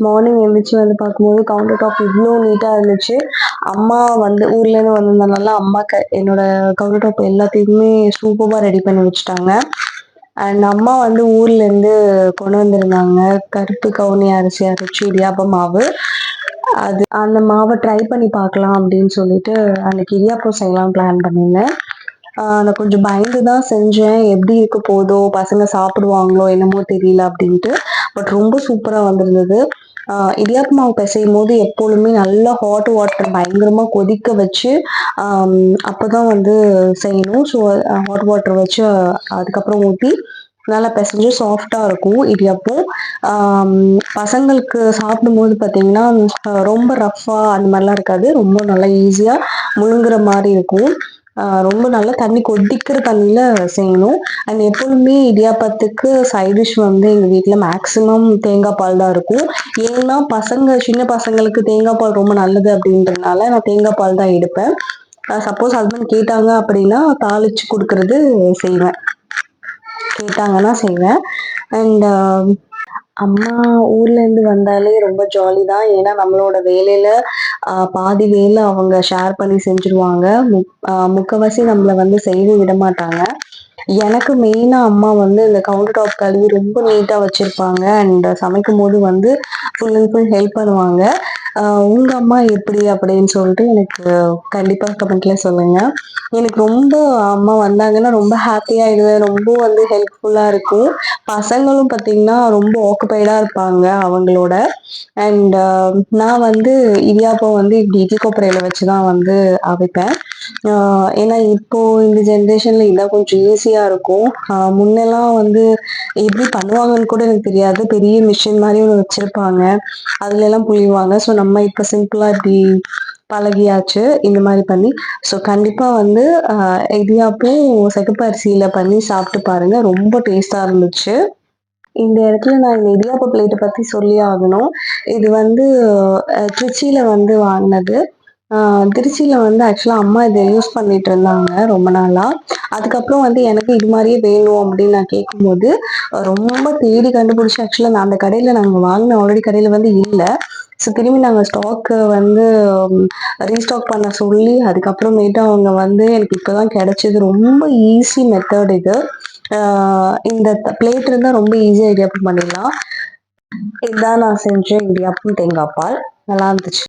Morning எழுந்திரிச்சு வந்து பார்க்கும்போது கவுண்டர் டாப் இவ்வளோ நீட்டாக இருந்துச்சு. அம்மா வந்து ஊர்லேருந்து வந்திருந்தனால அம்மா என்னோட கவுண்டர் டாப் எல்லாத்தையுமே சூப்பராக ரெடி பண்ணி வச்சுட்டாங்க. அண்ட் அம்மா வந்து ஊர்லேருந்து கொண்டு வந்திருந்தாங்க கருப்பு கவுனி அரிசி அரைச்சி இடியாப்ப மாவு. அந்த மாவை ட்ரை பண்ணி பார்க்கலாம் அப்படின்னு சொல்லிட்டு அன்னைக்கு இடியாப்பம் செய்யலாம் பிளான் பண்ணியிருந்தேன். நான் கொஞ்சம் பயந்து தான் செஞ்சேன். எப்படி இருக்க போதோ, பசங்க சாப்பிடுவாங்களோ என்னமோ தெரியல அப்படின்ட்டு. பட் ரொம்ப சூப்பரா வந்திருந்தது. இடியாப்ப மாவு பிசையும்போது எப்பொழுதுமே நல்லா ஹாட் வாட்டர் பயங்கரமா கொதிக்க வச்சு அப்பதான் வந்து செய்யணும். ஸோ ஹாட் வாட்டர் வச்சு அதுக்கப்புறம் ஊத்தி நல்லா பிசைஞ்சு சாஃப்டா இருக்கும் இடியாப்பம். பசங்களுக்கு சாப்பிடும்போது பார்த்தீங்கன்னா, ரொம்ப ரஃப்பா அந்த மாதிரிலாம் இருக்காது. ரொம்ப நல்லா ஈஸியா முழுங்குற மாரி இருக்கும். ரொம்ப நல்லா தண்ணி கொதிக்கிற தண்ணியில செய்யணும். அண்ட் எப்பொழுதுமே இடியாப்பத்துக்கு சைட் டிஷ் வந்து எங்க வீட்ல மேக்ஸிமம் தேங்காய் பால் தான் இருக்கும். ஏன்னா சின்ன பசங்களுக்கு தேங்காய் பால் ரொம்ப நல்லது அப்படின்றதுனால நான் தேங்காய் பால் தான் எடுப்பேன். சப்போஸ் ஹஸ்பண்ட் கேட்டாங்க அப்படின்னா தாளிச்சு கொடுக்கறது செய்வேன். கேட்டாங்கன்னா செய்வேன். அண்ட் அம்மா ஊர்லேருந்து வந்தாலே ரொம்ப ஜாலி தான். ஏன்னா நம்மளோட வேலையில பாதி வேலை அவங்க ஷேர் பண்ணி செஞ்சுருவாங்க. முக்கால்வாசி நம்மள வந்து செய்ய விட மாட்டாங்க. எனக்கு மெயினா அம்மா வந்து இந்த கவுண்டர் டாப் கழுவி ரொம்ப நீட்டா வச்சிருப்பாங்க. அண்ட் சமைக்கும்போது வந்து ஃபுல் அண்ட் ஃபுல் ஹெல்ப் பண்ணுவாங்க. உங்க அம்மா எப்படி அப்படின்னு சொல்லிட்டு எனக்கு கண்டிப்பா கமெண்ட்ல சொல்லுங்க. எனக்கு ரொம்ப அம்மா வந்தாங்கன்னா ரொம்ப ஹாப்பி ஆயிடுவேன். ரொம்ப வந்து ஹெல்ப்ஃபுல்லா இருக்கும். பசங்களும் பார்த்தீங்கன்னா ரொம்ப ஆக்குபைடா இருப்பாங்க அவங்களோட. அண்ட் நான் வந்து இடியாப்பம் வந்து இப்படி இட்லி கொப்பரையில வச்சு தான் வந்து அவிப்பேன். ஏன்னா இப்போ இந்த ஜென்ரேஷன்ல இதான் கொஞ்சம் ஈஸியா இருக்கும். முன்னெல்லாம் வந்து எப்படி பண்ணுவாங்கன்னு கூட எனக்கு தெரியாது. பெரிய மிஷின் மாதிரி ஒன்று வச்சிருப்பாங்க. அதுல எல்லாம் புழிவாங்க. ஸோ நம்ம இப்ப சிம்பிளா இப்படி பழகியாச்சு இந்த மாதிரி பண்ணி. ஸோ கண்டிப்பா வந்து இடியாப்பம் சிகப்பு அரிசியில பண்ணி சாப்பிட்டு பாருங்க. ரொம்ப டேஸ்டா இருந்துச்சு. இந்த இடத்துல நான் இந்த இடியாப்ப பிளேட்டை பத்தி சொல்லி ஆகணும். இது வந்து திருச்சியில வந்து வாங்கினது. திருச்சியில வந்து ஆக்சுவலா அம்மா இதை யூஸ் பண்ணிட்டு இருந்தாங்க ரொம்ப நாளா. அதுக்கப்புறம் வந்து எனக்கு இது மாதிரியே வேணும் அப்படின்னு நான் கேட்கும்போது ரொம்ப தேடி கண்டுபிடிச்சு ஆக்சுவலா நான் அந்த கடையில நாங்க வாங்கின ஆல்ரெடி கடையில வந்து இல்லை. ஸோ திரும்பி நாங்கள் ஸ்டாக்கு வந்து ரீஸ்டாக் பண்ண சொல்லி அதுக்கப்புறமேட்டு அவங்க வந்து எனக்கு இப்போதான் கிடைச்சது. ரொம்ப ஈஸி மெத்தட் இது. இந்த பிளேட் இருந்தால் ரொம்ப ஈஸியாக இடியாப்பம் பண்ணிடலாம். இதுதான் நான் செஞ்ச இடியாப்பம் தேங்காய் பால். நல்லா இருந்துச்சு.